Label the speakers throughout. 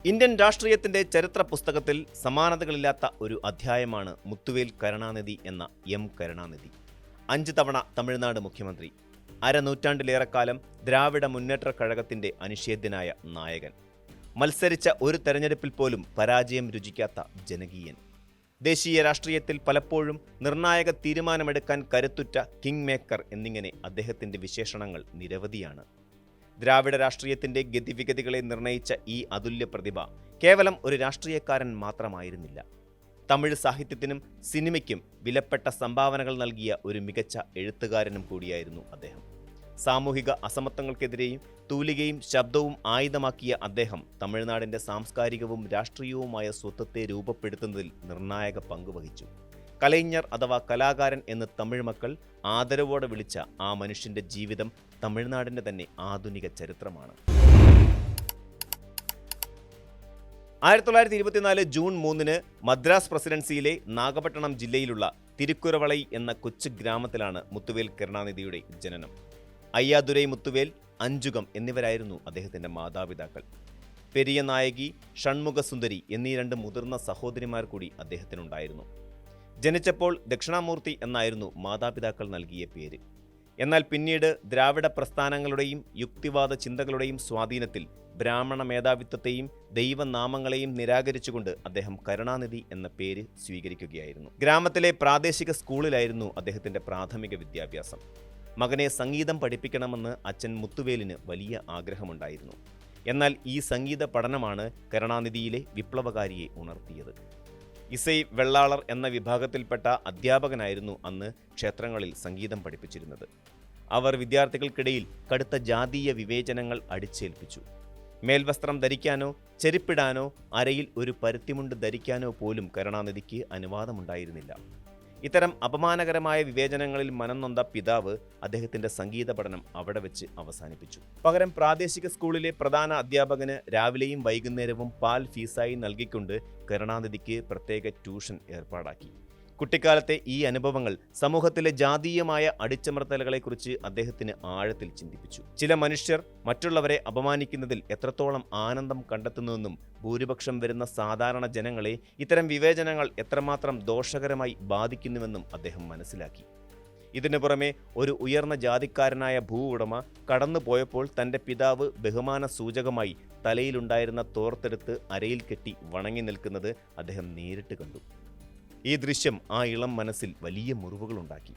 Speaker 1: Indian രാഷ്ട്രീയത്തിന്റെ ചരിത്ര പുസ്തകത്തിൽ സമാനതകളില്ലാത്ത ഒരു അധ്യായമാണ് മുത്തുവേൽ കരുണാനിധി എന്ന എം കരുണാനിധി. 5 തവണ തമിഴ്നാട് മുഖ്യമന്ത്രി, അരനൂറ്റാണ്ടിലേറെക്കാലം ദ്രാവിഡ മുന്നേറ്റ കഴകത്തിന്റെ അനിഷേധ്യനായ നായകൻ, മത്സരിച്ച ഒരു തെരഞ്ഞെടുപ്പിൽ പോലും പരാജയം രുചിക്കാത്ത ജനകീയൻ, ദേശീയ രാഷ്ട്രീയത്തിൽ പലപ്പോഴും നിർണായക തീരുമാനമെടുക്കാൻ കരുത്തുറ്റ കിങ് മേക്കർ എന്നിങ്ങനെ അദ്ദേഹത്തിന്റെ വിശേഷണങ്ങൾ നിരവധിയാണ്. ദ്രാവിഡ രാഷ്ട്രീയത്തിന്റെ ഗതിവിഗതികളെ നിർണയിച്ച ഈ അതുല്യ പ്രതിഭ കേവലം ഒരു രാഷ്ട്രീയക്കാരൻ മാത്രമായിരുന്നില്ല. തമിഴ് സാഹിത്യത്തിനും സിനിമയ്ക്കും വിലപ്പെട്ട സംഭാവനകൾ നൽകിയ ഒരു മികച്ച എഴുത്തുകാരനും കൂടിയായിരുന്നു അദ്ദേഹം. സാമൂഹിക അസമത്വങ്ങൾക്കെതിരെയും തൂലികയും ശബ്ദവും ആയുധമാക്കിയ അദ്ദേഹം തമിഴ്നാടിന്റെ സാംസ്കാരികവും രാഷ്ട്രീയവുമായ സ്വത്വത്തെ രൂപപ്പെടുത്തുന്നതിൽ നിർണായക പങ്കുവഹിച്ചു. കലൈഞ്ഞർ അഥവാ കലാകാരൻ എന്ന് തമിഴ് മക്കൾ ആദരവോടെ വിളിച്ച ആ മനുഷ്യന്റെ ജീവിതം തമിഴ്നാടിന്റെ തന്നെ ആധുനിക ചരിത്രമാണ്. 1924 ജൂൺ 3 മദ്രാസ് പ്രസിഡൻസിയിലെ നാഗപട്ടണം ജില്ലയിലുള്ള തിരുക്കുറവളൈ എന്ന കൊച്ചു ഗ്രാമത്തിലാണ് മുത്തുവേൽ കരുണാനിധിയുടെ ജനനം. അയ്യാദുരൈ മുത്തുവേൽ, അഞ്ചുകം എന്നിവരായിരുന്നു അദ്ദേഹത്തിന്റെ മാതാപിതാക്കൾ. പെരിയ നായകി, ഷൺമുഖസുന്ദരി എന്നീ 2 മുതിർന്ന സഹോദരിമാർ കൂടി അദ്ദേഹത്തിനുണ്ടായിരുന്നു. ജനിച്ചപ്പോൾ ദക്ഷിണാമൂർത്തി എന്നായിരുന്നു മാതാപിതാക്കൾ നൽകിയ പേര്. എന്നാൽ പിന്നീട് ദ്രാവിഡ പ്രസ്ഥാനങ്ങളുടെയും യുക്തിവാദ ചിന്തകളുടെയും സ്വാധീനത്തിൽ ബ്രാഹ്മണ മേധാവിത്വത്തെയും ദൈവനാമങ്ങളെയും നിരാകരിച്ചുകൊണ്ട് അദ്ദേഹം കരുണാനിധി എന്ന പേര് സ്വീകരിക്കുകയായിരുന്നു. ഗ്രാമത്തിലെ പ്രാദേശിക സ്കൂളിലായിരുന്നു അദ്ദേഹത്തിന്റെ പ്രാഥമിക വിദ്യാഭ്യാസം. മകനെ സംഗീതം പഠിപ്പിക്കണമെന്ന് അച്ഛൻ മുത്തുവേലിന് വലിയ ആഗ്രഹമുണ്ടായിരുന്നു. എന്നാൽ ഈ സംഗീത പഠനമാണ് കരുണാനിധിയിലെ വിപ്ലവകാരിയെ ഉണർത്തിയത്. ഇസൈ വെള്ളാളർ എന്ന വിഭാഗത്തിൽപ്പെട്ട അധ്യാപകനായിരുന്നു അന്ന് ക്ഷേത്രങ്ങളിൽ സംഗീതം പഠിപ്പിച്ചിരുന്നത്. അവർ വിദ്യാർത്ഥികൾക്കിടയിൽ കടുത്ത ജാതീയ വിവേചനങ്ങൾ അടിച്ചേൽപ്പിച്ചു. മേൽവസ്ത്രം ധരിക്കാനോ ചെരുപ്പിടാനോ അരയിൽ ഒരു പരുത്തിമുണ്ട് ധരിക്കാനോ പോലും കരുണാനിധിക്ക് അനുവാദമുണ്ടായിരുന്നില്ല. ഇത്തരം അപമാനകരമായ വിവേചനങ്ങളിൽ മനംനൊന്ത പിതാവ് അദ്ദേഹത്തിന്റെ സംഗീത പഠനം അവിടെ വെച്ച് അവസാനിപ്പിച്ചു. പകരം പ്രാദേശിക സ്കൂളിലെ പ്രധാന അധ്യാപകന് രാവിലെയും വൈകുന്നേരവും പാൽ ഫീസായി നൽകിക്കൊണ്ട് കരുണാനിധിക്ക് പ്രത്യേക ട്യൂഷൻ ഏർപ്പാടാക്കി. കുട്ടിക്കാലത്തെ ഈ അനുഭവങ്ങൾ സമൂഹത്തിലെ ജാതീയമായ അടിച്ചമർത്തലുകളെക്കുറിച്ച് അദ്ദേഹത്തിന് ആഴത്തിൽ ചിന്തിപ്പിച്ചു. ചില മനുഷ്യർ മറ്റുള്ളവരെ അപമാനിക്കുന്നതിൽ എത്രത്തോളം ആനന്ദം കണ്ടെത്തുന്നുവെന്നും ഭൂരിപക്ഷം വരുന്ന സാധാരണ ജനങ്ങളെ ഇത്തരം വിവേചനങ്ങൾ എത്രമാത്രം ദോഷകരമായി ബാധിക്കുന്നുവെന്നും അദ്ദേഹം മനസ്സിലാക്കി. ഇതിനു പുറമെ ഒരു ഉയർന്ന ജാതിക്കാരനായ ഭൂവുടമ കടന്നുപോയപ്പോൾ തന്റെ പിതാവ് ബഹുമാന സൂചകമായി തലയിലുണ്ടായിരുന്ന തോർത്തെടുത്ത് അരയിൽ കെട്ടി വണങ്ങി നിൽക്കുന്നത് അദ്ദേഹം നേരിട്ട് കണ്ടു. ഈ ദൃശ്യം ആ ഇളം മനസ്സിൽ വലിയ മുറിവുകളുണ്ടാക്കി.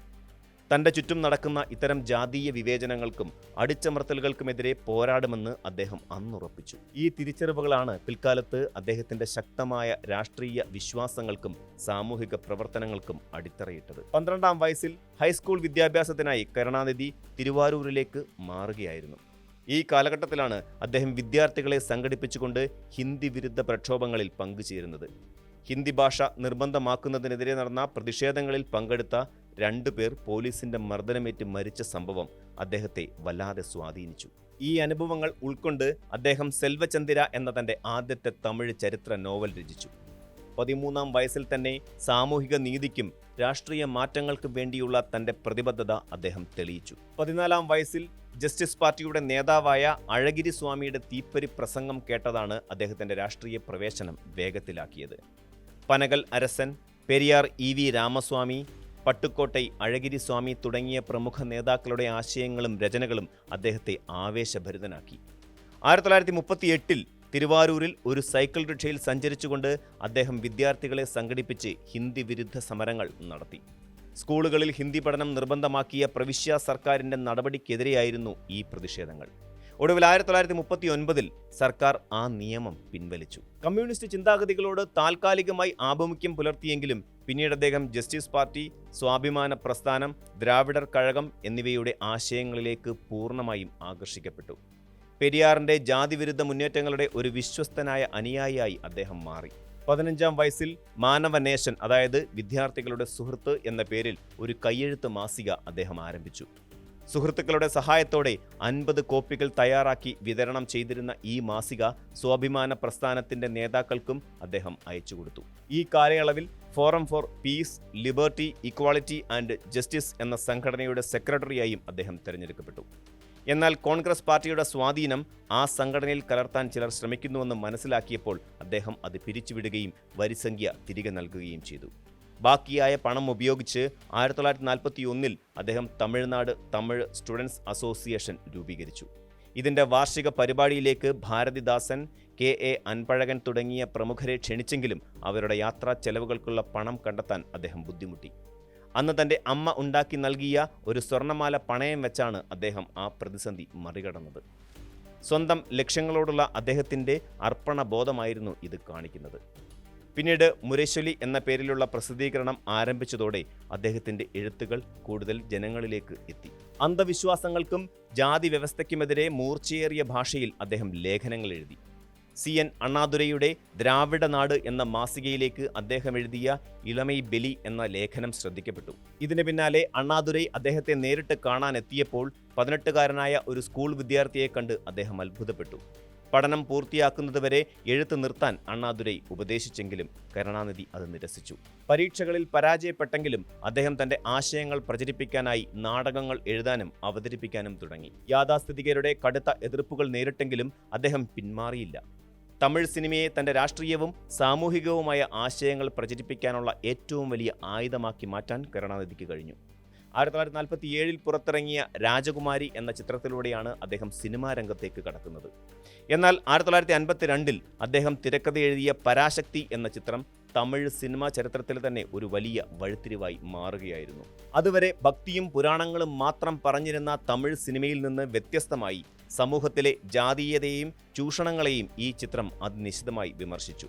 Speaker 1: തന്റെ ചുറ്റും നടക്കുന്ന ഇത്തരം ജാതീയ വിവേചനങ്ങൾക്കും അടിച്ചമർത്തലുകൾക്കുമെതിരെ പോരാടുമെന്ന് അദ്ദേഹം അന്നുറപ്പിച്ചു. ഈ തിരിച്ചറിവുകളാണ് പിൽക്കാലത്ത് അദ്ദേഹത്തിന്റെ ശക്തമായ രാഷ്ട്രീയ വിശ്വാസങ്ങൾക്കും സാമൂഹിക പ്രവർത്തനങ്ങൾക്കും അടിത്തറയിട്ടത്. 12ാം വയസ്സിൽ ഹൈസ്കൂൾ വിദ്യാഭ്യാസത്തിനായി കരുണാനിധി തിരുവാരൂരിലേക്ക് മാറുകയായിരുന്നു. ഈ കാലഘട്ടത്തിലാണ് അദ്ദേഹം വിദ്യാർത്ഥികളെ സംഘടിപ്പിച്ചുകൊണ്ട് ഹിന്ദി വിരുദ്ധ പ്രക്ഷോഭങ്ങളിൽ പങ്കുചേരുന്നത്. ഹിന്ദി ഭാഷ നിർബന്ധമാക്കുന്നതിനെതിരെ നടന്ന പ്രതിഷേധങ്ങളിൽ പങ്കെടുത്ത 2 പേർ പോലീസിന്റെ മർദ്ദനമേറ്റ് മരിച്ച സംഭവം അദ്ദേഹത്തെ വല്ലാതെ സ്വാധീനിച്ചു. ഈ അനുഭവങ്ങൾ ഉൾക്കൊണ്ട് അദ്ദേഹം സെൽവചന്ദിര എന്ന തന്റെ ആദ്യത്തെ തമിഴ് ചരിത്ര നോവൽ രചിച്ചു. 13ാം വയസ്സിൽ തന്നെ സാമൂഹിക നീതിക്കും രാഷ്ട്രീയ മാറ്റങ്ങൾക്കും വേണ്ടിയുള്ള തന്റെ പ്രതിബദ്ധത അദ്ദേഹം തെളിയിച്ചു. 14ാം വയസ്സിൽ ജസ്റ്റിസ് പാർട്ടിയുടെ നേതാവായ അഴഗിരി സ്വാമിയുടെ തീപ്പൊരി പ്രസംഗം കേട്ടതാണ് അദ്ദേഹത്തിന്റെ രാഷ്ട്രീയ പ്രവേശനം വേഗത്തിലാക്കിയത്. പനകൽ അരസൻ, പെരിയാർ EV രാമസ്വാമി, പട്ടുക്കോട്ടൈ അഴഗിരി സ്വാമി തുടങ്ങിയ പ്രമുഖ നേതാക്കളുടെ ആശയങ്ങളും രചനകളും അദ്ദേഹത്തെ ആവേശഭരിതനാക്കി. 1938 തിരുവാരൂരിൽ ഒരു സൈക്കിൾ റിക്ഷയിൽ സഞ്ചരിച്ചുകൊണ്ട് അദ്ദേഹം വിദ്യാർത്ഥികളെ സംഘടിപ്പിച്ച് ഹിന്ദി വിരുദ്ധ സമരങ്ങൾ നടത്തി. സ്കൂളുകളിൽ ഹിന്ദി പഠനം നിർബന്ധമാക്കിയ പ്രവിശ്യ സർക്കാരിന്റെ നടപടിക്കെതിരെയായിരുന്നു ഈ പ്രതിഷേധങ്ങൾ. ഒടുവിൽ 1939 സർക്കാർ ആ നിയമം പിൻവലിച്ചു. കമ്മ്യൂണിസ്റ്റ് ചിന്താഗതികളോട് താൽക്കാലികമായി ആഭിമുഖ്യം പുലർത്തിയെങ്കിലും പിന്നീട് അദ്ദേഹം ജസ്റ്റിസ് പാർട്ടി, സ്വാഭിമാന പ്രസ്ഥാനം, ദ്രാവിഡർ കഴകം എന്നിവയുടെ ആശയങ്ങളിലേക്ക് പൂർണ്ണമായും ആകർഷിക്കപ്പെട്ടു. പെരിയാറിന്റെ ജാതിവിരുദ്ധ മുന്നേറ്റങ്ങളുടെ ഒരു വിശ്വസ്തനായ അനുയായിയായി അദ്ദേഹം മാറി. 15ാം വയസ്സിൽ മാനവനേശൻ, അതായത് വിദ്യാർത്ഥികളുടെ സുഹൃത്ത് എന്ന പേരിൽ ഒരു കയ്യെഴുത്ത് മാസിക അദ്ദേഹം ആരംഭിച്ചു. സുഹൃത്തുക്കളുടെ സഹായത്തോടെ 50 കോപ്പികൾ തയ്യാറാക്കി വിതരണം ചെയ്തിരുന്ന ഈ മാസിക സ്വാഭിമാന പ്രസ്ഥാനത്തിന്റെ നേതാക്കൾക്കും അദ്ദേഹം അയച്ചുകൊടുത്തു. ഈ കാലയളവിൽ forum for peace, liberty, equality and justice എന്ന സംഘടനയുടെ സെക്രട്ടറിയായും അദ്ദേഹം തിരഞ്ഞെടുക്കപ്പെട്ടു. എന്നാൽ കോൺഗ്രസ് പാർട്ടിയുടെ സ്വാധീനം ആ സംഘടനയിൽ കലർത്താൻ ചിലർ ശ്രമിക്കുന്നുവെന്ന് മനസ്സിലാക്കിയപ്പോൾ അദ്ദേഹം അത് പിരിച്ചുവിടുകയും വരിസംഖ്യ തിരികെ നൽകുകയും ചെയ്തു. ബാക്കിയായ പണം ഉപയോഗിച്ച് 1941 അദ്ദേഹം തമിഴ്നാട് തമിഴ് സ്റ്റുഡൻസ് അസോസിയേഷൻ രൂപീകരിച്ചു. ഇതിൻ്റെ വാർഷിക പരിപാടിയിലേക്ക് ഭാരതിദാസൻ, KA അൻപഴകൻ തുടങ്ങിയ പ്രമുഖരെ ക്ഷണിച്ചെങ്കിലും അവരുടെ യാത്രാ ചെലവുകൾക്കുള്ള പണം കണ്ടെത്താൻ അദ്ദേഹം ബുദ്ധിമുട്ടി. അന്ന് തൻ്റെ അമ്മ ഉണ്ടാക്കി നൽകിയ ഒരു സ്വർണ്ണമാല പണയം വെച്ചാണ് അദ്ദേഹം ആ പ്രതിസന്ധി മറികടന്നത്. സ്വന്തം ലക്ഷ്യങ്ങളോടുള്ള അദ്ദേഹത്തിൻ്റെ അർപ്പണബോധമായിരുന്നു ഇത് കാണിക്കുന്നത്. പിന്നീട് മുരശ്ശൊലി എന്ന പേരിലുള്ള പ്രസിദ്ധീകരണം ആരംഭിച്ചതോടെ അദ്ദേഹത്തിൻ്റെ എഴുത്തുകൾ കൂടുതൽ ജനങ്ങളിലേക്ക് എത്തി. അന്ധവിശ്വാസങ്ങൾക്കും ജാതി വ്യവസ്ഥയ്ക്കുമെതിരെ മൂർച്ചയേറിയ ഭാഷയിൽ അദ്ദേഹം ലേഖനങ്ങൾ എഴുതി. CN അണ്ണാദുരൈയുടെ ദ്രാവിഡ നാട് എന്ന മാസികയിലേക്ക് അദ്ദേഹം എഴുതിയ ഇളമൈ ബലി എന്ന ലേഖനം ശ്രദ്ധിക്കപ്പെട്ടു. ഇതിന് പിന്നാലെ അണ്ണാദുരൈ അദ്ദേഹത്തെ നേരിട്ട് കാണാനെത്തിയപ്പോൾ 18കാരനായ ഒരു സ്കൂൾ വിദ്യാർത്ഥിയെ കണ്ട് അദ്ദേഹം അത്ഭുതപ്പെട്ടു. പഠനം പൂർത്തിയാക്കുന്നതുവരെ എഴുത്ത് നിർത്താൻ അണ്ണാദുരൈ ഉപദേശിച്ചെങ്കിലും കരുണാനിധി അത് നിരസിച്ചു. പരീക്ഷകളിൽ പരാജയപ്പെട്ടെങ്കിലും അദ്ദേഹം തന്റെ ആശയങ്ങൾ പ്രചരിപ്പിക്കാനായി നാടകങ്ങൾ എഴുതാനും അവതരിപ്പിക്കാനും തുടങ്ങി. യാഥാസ്ഥിതികരുടെ കടുത്ത എതിർപ്പുകൾ നേരിട്ടെങ്കിലും അദ്ദേഹം പിന്മാറിയില്ല. തമിഴ് സിനിമയെ തന്റെ രാഷ്ട്രീയവും സാമൂഹികവുമായ ആശയങ്ങൾ പ്രചരിപ്പിക്കാനുള്ള ഏറ്റവും വലിയ ആയുധമാക്കി മാറ്റാൻ കരുണാനിധിക്ക് കഴിഞ്ഞു. 1947 പുറത്തിറങ്ങിയ രാജകുമാരി എന്ന ചിത്രത്തിലൂടെയാണ് അദ്ദേഹം സിനിമാ രംഗത്തേക്ക് കടക്കുന്നത്. എന്നാൽ 1952 അദ്ദേഹം തിരക്കഥ എഴുതിയ പരാശക്തി എന്ന ചിത്രം തമിഴ് സിനിമാ ചരിത്രത്തിൽ തന്നെ ഒരു വലിയ വഴിത്തിരിവായി മാറുകയായിരുന്നു. അതുവരെ ഭക്തിയും പുരാണങ്ങളും മാത്രം പറഞ്ഞിരുന്ന തമിഴ് സിനിമയിൽ നിന്ന് വ്യത്യസ്തമായി സമൂഹത്തിലെ ജാതീയതയെയും ചൂഷണങ്ങളെയും ഈ ചിത്രം അതിനിശിതമായി വിമർശിച്ചു.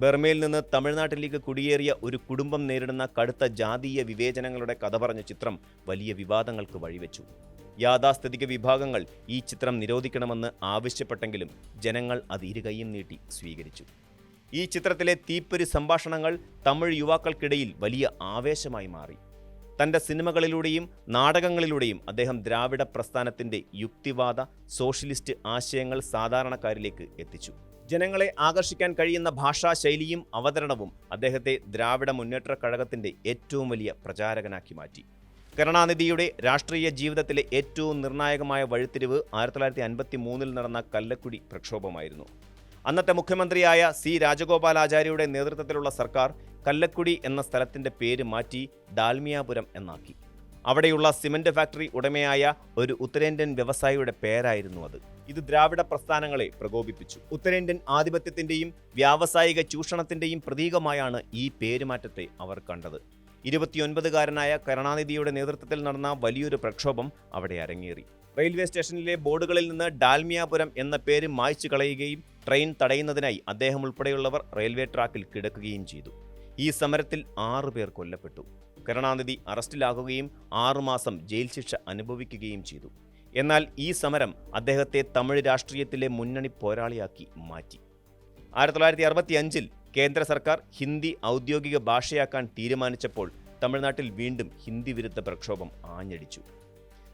Speaker 1: ബർമയിൽ നിന്ന് തമിഴ്നാട്ടിലേക്ക് കുടിയേറിയ ഒരു കുടുംബം നേരിടുന്ന കടുത്ത ജാതീയ വിവേചനങ്ങളുടെ കഥ പറഞ്ഞ ചിത്രം വലിയ വിവാദങ്ങൾക്ക് വഴിവെച്ചു. യാഥാസ്ഥിതിക വിഭാഗങ്ങൾ ഈ ചിത്രം നിരോധിക്കണമെന്ന് ആവശ്യപ്പെട്ടെങ്കിലും ജനങ്ങൾ അത് ഇരുകൈയും നീട്ടി സ്വീകരിച്ചു. ഈ ചിത്രത്തിലെ തീപ്പൊരി സംഭാഷണങ്ങൾ തമിഴ് യുവാക്കൾക്കിടയിൽ വലിയ ആവേശമായി മാറി. തൻ്റെ സിനിമകളിലൂടെയും നാടകങ്ങളിലൂടെയും അദ്ദേഹം ദ്രാവിഡ പ്രസ്ഥാനത്തിൻ്റെ യുക്തിവാദ സോഷ്യലിസ്റ്റ് ആശയങ്ങൾ സാധാരണക്കാരിലേക്ക് എത്തിച്ചു. ജനങ്ങളെ ആകർഷിക്കാൻ കഴിയുന്ന ഭാഷാശൈലിയും അവതരണവും അദ്ദേഹത്തെ ദ്രാവിഡ മുന്നേറ്റ കഴകത്തിൻ്റെ ഏറ്റവും വലിയ പ്രചാരകനാക്കി മാറ്റി. കരുണാനിധിയുടെ രാഷ്ട്രീയ ജീവിതത്തിലെ ഏറ്റവും നിർണായകമായ വഴിത്തിരിവ് 1953 നടന്ന കല്ലക്കുടി പ്രക്ഷോഭമായിരുന്നു. അന്നത്തെ മുഖ്യമന്ത്രിയായ C. രാജഗോപാലാചാരിയുടെ നേതൃത്വത്തിലുള്ള സർക്കാർ കല്ലക്കുടി എന്ന സ്ഥലത്തിൻ്റെ പേര് മാറ്റി ഡാൽമിയാപുരം എന്നാക്കി. അവിടെയുള്ള സിമന്റ് ഫാക്ടറി ഉടമയായ ഒരു ഉത്തരേന്ത്യൻ വ്യവസായിയുടെ പേരായിരുന്നു അത്. ഇത് ദ്രാവിഡ പ്രസ്ഥാനങ്ങളെ പ്രകോപിപ്പിച്ചു. ഉത്തരേന്ത്യൻ ആധിപത്യത്തിൻ്റെയും വ്യാവസായിക ചൂഷണത്തിൻ്റെയും പ്രതീകമായാണ് ഈ പേരുമാറ്റത്തെ അവർ കണ്ടത്. 29കാരനായ കരുണാനിധിയുടെ നേതൃത്വത്തിൽ നടന്ന വലിയൊരു പ്രക്ഷോഭം അവിടെ അരങ്ങേറി. റെയിൽവേ സ്റ്റേഷനിലെ ബോർഡുകളിൽ നിന്ന് ഡാൽമിയാപുരം എന്ന പേര് മായ്ച്ചു കളയുകയും ട്രെയിൻ തടയുന്നതിനായി അദ്ദേഹം ഉൾപ്പെടെയുള്ളവർ റെയിൽവേ ട്രാക്കിൽ കിടക്കുകയും ചെയ്തു. ഈ സമരത്തിൽ 6 പേർ കൊല്ലപ്പെട്ടു. കരുണാനിധി അറസ്റ്റിലാകുകയും 6 മാസം ജയിൽ ശിക്ഷ അനുഭവിക്കുകയും ചെയ്തു. എന്നാൽ ഈ സമരം അദ്ദേഹത്തെ തമിഴ് രാഷ്ട്രീയത്തിലെ മുന്നണി പോരാളിയാക്കി മാറ്റി. 1965 കേന്ദ്ര സർക്കാർ ഹിന്ദി ഔദ്യോഗിക ഭാഷയാക്കാൻ തീരുമാനിച്ചപ്പോൾ തമിഴ്നാട്ടിൽ വീണ്ടും ഹിന്ദി വിരുദ്ധ പ്രക്ഷോഭം ആഞ്ഞടിച്ചു.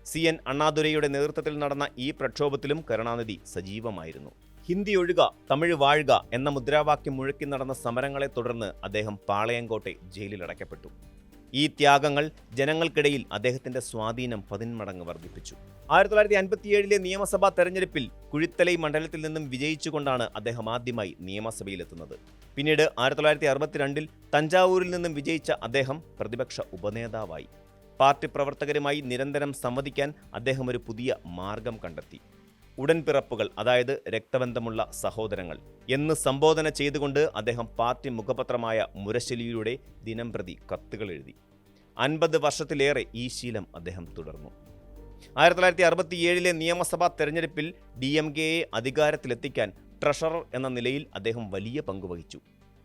Speaker 1: CN അണ്ണാദുരൈയുടെ നേതൃത്വത്തിൽ നടന്ന ഈ പ്രക്ഷോഭത്തിലും കരുണാനിധി സജീവമായിരുന്നു. ഹിന്ദി ഒഴുക തമിഴ് വാഴുക എന്ന മുദ്രാവാക്യം മുഴക്കി നടന്ന സമരങ്ങളെ തുടർന്ന് അദ്ദേഹം പാളയംകോട്ടെ ജയിലിലടയ്ക്കപ്പെട്ടു. ഈ ത്യാഗങ്ങൾ ജനങ്ങൾക്കിടയിൽ അദ്ദേഹത്തിന്റെ സ്വാധീനം 10 മടങ്ങ് വർദ്ധിപ്പിച്ചു. 1957 നിയമസഭാ തെരഞ്ഞെടുപ്പിൽ കുഴിത്തലൈ മണ്ഡലത്തിൽ നിന്നും വിജയിച്ചുകൊണ്ടാണ് അദ്ദേഹം ആദ്യമായി നിയമസഭയിലെത്തുന്നത്. പിന്നീട് 1962 തഞ്ചാവൂരിൽ നിന്നും വിജയിച്ച അദ്ദേഹം പ്രതിപക്ഷ ഉപനേതാവായി. പാർട്ടി പ്രവർത്തകരുമായി നിരന്തരം സംവദിക്കാൻ അദ്ദേഹം ഒരു പുതിയ മാർഗം കണ്ടെത്തി. ഉടൻപിറപ്പുകൾ, അതായത് രക്തബന്ധമുള്ള സഹോദരങ്ങൾ എന്ന് സംബോധന ചെയ്തുകൊണ്ട് അദ്ദേഹം പാർട്ടി മുഖപത്രമായ മുരശ്ശൊലിയുടെ ദിനംപ്രതി കത്തുകൾ എഴുതി. 50 വർഷത്തിലേറെ ഈ ശീലം അദ്ദേഹം തുടർന്നു. 1967 നിയമസഭാ തെരഞ്ഞെടുപ്പിൽ DMKയെ അധികാരത്തിലെത്തിക്കാൻ ട്രഷറർ എന്ന നിലയിൽ അദ്ദേഹം വലിയ പങ്കുവഹിച്ചു.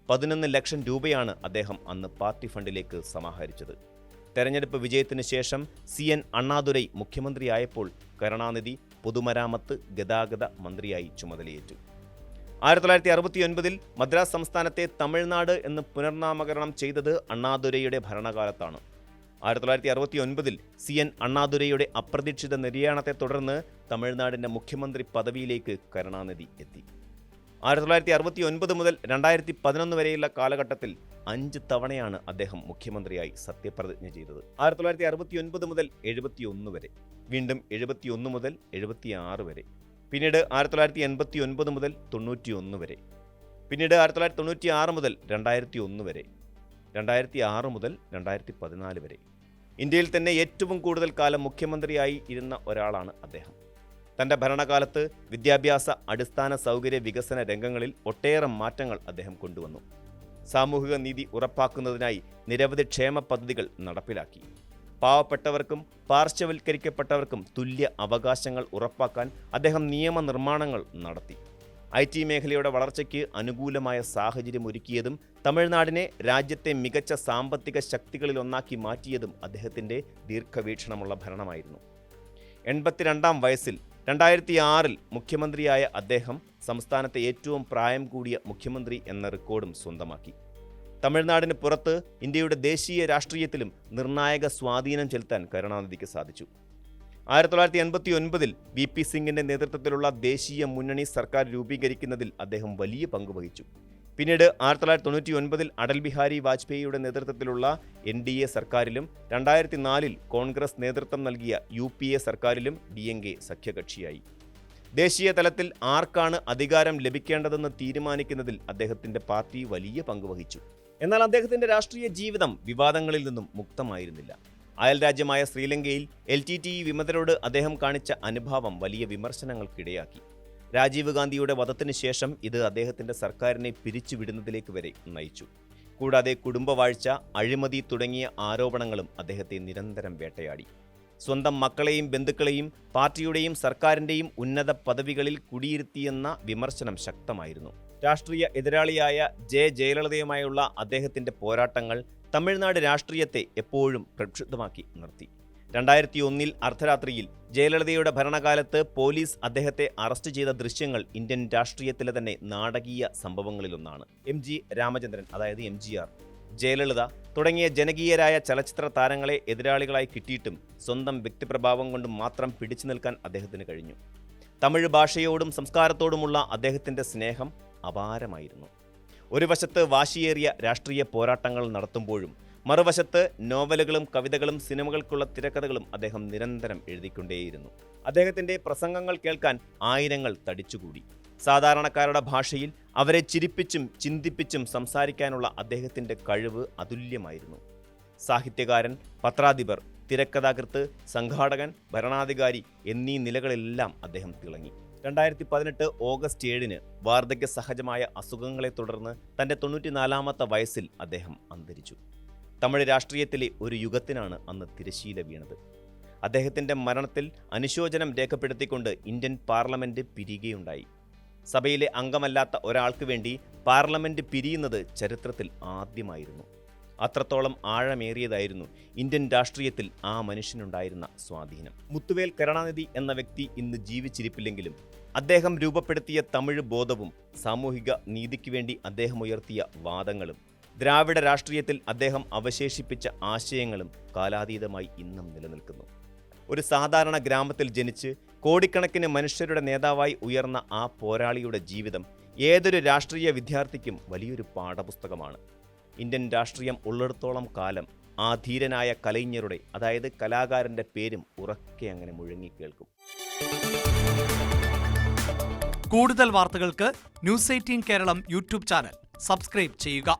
Speaker 1: 11 ലക്ഷം രൂപയാണ് അദ്ദേഹം അന്ന് പാർട്ടി ഫണ്ടിലേക്ക് സമാഹരിച്ചത്. തെരഞ്ഞെടുപ്പ് വിജയത്തിന് ശേഷം CN അണ്ണാദുരൈ മുഖ്യമന്ത്രിയായപ്പോൾ കരുണാനിധി പൊതുമരാമത്ത് ഗതാഗത മന്ത്രിയായി ചുമതലയേറ്റു. 1969 മദ്രാസ് സംസ്ഥാനത്തെ തമിഴ്നാട് എന്ന് പുനർനാമകരണം ചെയ്തത് അണ്ണാദുരൈയുടെ ഭരണകാലത്താണ്. 1969 CN അണ്ണാദുരൈയുടെ അപ്രതീക്ഷിത നിര്യാണത്തെ തുടർന്ന് തമിഴ്നാടിൻ്റെ മുഖ്യമന്ത്രി പദവിയിലേക്ക് കരുണാനിധി എത്തി. 1969 മുതൽ 2011 വരെയുള്ള കാലഘട്ടത്തിൽ 5 തവണയാണ് അദ്ദേഹം മുഖ്യമന്ത്രിയായി സത്യപ്രതിജ്ഞ ചെയ്തത്. 1969 മുതൽ 71 വരെ, വീണ്ടും 71 മുതൽ 76 വരെ, പിന്നീട് 1989 മുതൽ 91 വരെ, പിന്നീട് 1996 മുതൽ 2001 വരെ, 2006 മുതൽ 2014 വരെ. ഇന്ത്യയിൽ തന്നെ ഏറ്റവും കൂടുതൽ കാലം മുഖ്യമന്ത്രിയായി ഇരുന്ന ഒരാളാണ് അദ്ദേഹം. തൻ്റെ ഭരണകാലത്ത് വിദ്യാഭ്യാസ, അടിസ്ഥാന സൗകര്യ വികസന രംഗങ്ങളിൽ ഒട്ടേറെ മാറ്റങ്ങൾ അദ്ദേഹം കൊണ്ടുവന്നു. സാമൂഹിക നീതി ഉറപ്പാക്കുന്നതിനായി നിരവധി ക്ഷേമ പദ്ധതികൾ നടപ്പിലാക്കി. പാവപ്പെട്ടവർക്കും പാർശ്വവൽക്കരിക്കപ്പെട്ടവർക്കും തുല്യ അവകാശങ്ങൾ ഉറപ്പാക്കാൻ അദ്ദേഹം നിയമനിർമ്മാണങ്ങൾ നടത്തി. IT മേഖലയുടെ വളർച്ചയ്ക്ക് അനുകൂലമായ സാഹചര്യം ഒരുക്കിയതും തമിഴ്നാടിനെ രാജ്യത്തെ മികച്ച സാമ്പത്തിക ശക്തികളിലൊന്നാക്കി മാറ്റിയതും അദ്ദേഹത്തിൻ്റെ ദീർഘവീക്ഷണമുള്ള ഭരണമായിരുന്നു. 82-ാം വയസ്സിൽ 2006-ൽ മുഖ്യമന്ത്രിയായ അദ്ദേഹം സംസ്ഥാനത്തെ ഏറ്റവും പ്രായം കൂടിയ മുഖ്യമന്ത്രി എന്ന റെക്കോർഡും സ്വന്തമാക്കി. തമിഴ്നാടിന് പുറത്ത് ഇന്ത്യയുടെ ദേശീയ രാഷ്ട്രീയത്തിലും നിർണായക സ്വാധീനം ചെലുത്താൻ കരുണാനിധിക്ക് സാധിച്ചു. 1989-ൽ VP സിംഗിന്റെ നേതൃത്വത്തിലുള്ള ദേശീയ മുന്നണി സർക്കാർ രൂപീകരിക്കുന്നതിൽ അദ്ദേഹം വലിയ പങ്ക് വഹിച്ചു. പിന്നീട് 1999-ൽ അടൽ ബിഹാരി വാജ്പേയിയുടെ നേതൃത്വത്തിലുള്ള NDA സർക്കാരിലും 2004-ൽ കോൺഗ്രസ് നേതൃത്വം നൽകിയ UPA സർക്കാരിലും DMK സഖ്യകക്ഷിയായി. ദേശീയ തലത്തിൽ ആർക്കാണ് അധികാരം ലഭിക്കേണ്ടതെന്ന് തീരുമാനിക്കുന്നതിൽ അദ്ദേഹത്തിന്റെ പാർട്ടി വലിയ പങ്ക് വഹിച്ചു. എന്നാൽ അദ്ദേഹത്തിന്റെ രാഷ്ട്രീയ ജീവിതം വിവാദങ്ങളിൽ നിന്നും മുക്തമായിരുന്നില്ല. അയൽരാജ്യമായ ശ്രീലങ്കയിൽ LTTE വിമതരോട് അദ്ദേഹം കാണിച്ച അനുഭാവം വലിയ വിമർശനങ്ങൾക്കിടയാക്കി. രാജീവ് ഗാന്ധിയുടെ വധത്തിന് ശേഷം ഇത് അദ്ദേഹത്തിന്റെ സർക്കാരിനെ പിരിച്ചുവിടുന്നതിലേക്ക് വരെ നയിച്ചു. കൂടാതെ കുടുംബവാഴ്ച, അഴിമതി തുടങ്ങിയ ആരോപണങ്ങളും അദ്ദേഹത്തെ നിരന്തരം വേട്ടയാടി. സ്വന്തം മക്കളെയും ബന്ധുക്കളെയും പാർട്ടിയുടെയും സർക്കാരിന്റെയും ഉന്നത പദവികളിൽ കുടിയിരുത്തിയെന്ന വിമർശനം ശക്തമായിരുന്നു. രാഷ്ട്രീയ എതിരാളിയായ ജയലളിതയുമായുള്ള അദ്ദേഹത്തിന്റെ പോരാട്ടങ്ങൾ തമിഴ്നാട് രാഷ്ട്രീയത്തെ എപ്പോഴും പ്രക്ഷുബ്ധമാക്കി നിർത്തി. 2001-ൽ അർദ്ധരാത്രിയിൽ ജയലളിതയുടെ ഭരണകാലത്ത് പോലീസ് അദ്ദേഹത്തെ അറസ്റ്റ് ചെയ്ത ദൃശ്യങ്ങൾ ഇന്ത്യൻ രാഷ്ട്രീയത്തിലെ തന്നെ നാടകീയ സംഭവങ്ങളിലൊന്നാണ്. MG രാമചന്ദ്രൻ, അതായത് MGR, ജയലളിത തുടങ്ങിയ ജനകീയരായ ചലച്ചിത്ര താരങ്ങളെ എതിരാളികളായി കിട്ടിയിട്ടും സ്വന്തം വ്യക്തിപ്രഭാവം കൊണ്ട് മാത്രം പിടിച്ചു നിൽക്കാൻ അദ്ദേഹത്തിന് കഴിഞ്ഞു. തമിഴ് ഭാഷയോടും സംസ്കാരത്തോടുമുള്ള അദ്ദേഹത്തിന്റെ സ്നേഹം അപാരമായിരുന്നു. ഒരു വശത്ത് വാശിയേറിയ രാഷ്ട്രീയ പോരാട്ടങ്ങൾ നടത്തുമ്പോഴും മറുവശത്ത് നോവലുകളും കവിതകളും സിനിമകൾക്കുള്ള തിരക്കഥകളും അദ്ദേഹം നിരന്തരം എഴുതിക്കൊണ്ടേയിരുന്നു. അദ്ദേഹത്തിന്റെ പ്രസംഗങ്ങൾ കേൾക്കാൻ ആയിരങ്ങൾ തടിച്ചുകൂടി. സാധാരണക്കാരുടെ ഭാഷയിൽ അവരെ ചിരിപ്പിച്ചും ചിന്തിപ്പിച്ചും സംസാരിക്കാനുള്ള അദ്ദേഹത്തിന്റെ കഴിവ് അതുല്യമായിരുന്നു. സാഹിത്യകാരൻ, പത്രാധിപർ, തിരക്കഥാകൃത്ത്, സംഘാടകൻ, ഭരണാധികാരി എന്നീ നിലകളിലെല്ലാം അദ്ദേഹം തിളങ്ങി. 2018 ഓഗസ്റ്റ് 7-ന് വാർദ്ധക്യ സഹജമായ അസുഖങ്ങളെ തുടർന്ന് തൻ്റെ 94-ാമത്തെ വയസ്സിൽ അദ്ദേഹം അന്തരിച്ചു. തമിഴ് രാഷ്ട്രീയത്തിലെ ഒരു യുഗത്തിനാണ് അന്ന് തിരശീല വീണത്. അദ്ദേഹത്തിൻ്റെ മരണത്തിൽ അനുശോചനം രേഖപ്പെടുത്തിക്കൊണ്ട് ഇന്ത്യൻ പാർലമെന്റ് പിരിയുകയുണ്ടായി. സഭയിലെ അംഗമല്ലാത്ത ഒരാൾക്ക് വേണ്ടി പാർലമെന്റ് പിരിയുന്നത് ചരിത്രത്തിൽ ആദ്യമായിരുന്നു. അത്രത്തോളം ആഴമേറിയതായിരുന്നു ഇന്ത്യൻ രാഷ്ട്രീയത്തിൽ ആ മനുഷ്യനുണ്ടായിരുന്ന സ്വാധീനം. മുത്തുവേൽ കരുണാനിധി എന്ന വ്യക്തി ഇന്ന് ജീവിച്ചിരിപ്പില്ലെങ്കിലും അദ്ദേഹം രൂപപ്പെടുത്തിയ തമിഴ് ബോധവും സാമൂഹിക നീതിക്ക് വേണ്ടി അദ്ദേഹം ഉയർത്തിയ വാദങ്ങളും ദ്രാവിഡ രാഷ്ട്രീയത്തിൽ അദ്ദേഹം അവശേഷിപ്പിച്ച ആശയങ്ങളും കാലാതീതമായി ഇന്നും നിലനിൽക്കുന്നു. ഒരു സാധാരണ ഗ്രാമത്തിൽ ജനിച്ച് കോടിക്കണക്കിന് മനുഷ്യരുടെ നേതാവായി ഉയർന്ന ആ പോരാളിയുടെ ജീവിതം ഏതൊരു രാഷ്ട്രീയ വിദ്യാർത്ഥിക്കും വലിയൊരു പാഠപുസ്തകമാണ്. ഇന്ത്യൻ രാഷ്ട്രീയം ഉള്ളിടത്തോളം കാലം ആ ധീരനായ കലൈജ്ഞരുടെ, അതായത് കലാകാരന്റെ പേരും ഉറക്കെ അങ്ങനെ മുഴങ്ങിക്കേൾക്കും.
Speaker 2: കൂടുതൽ വാർത്തകൾക്ക് News 18 Keralam YouTube channel subscribe ചെയ്യുക.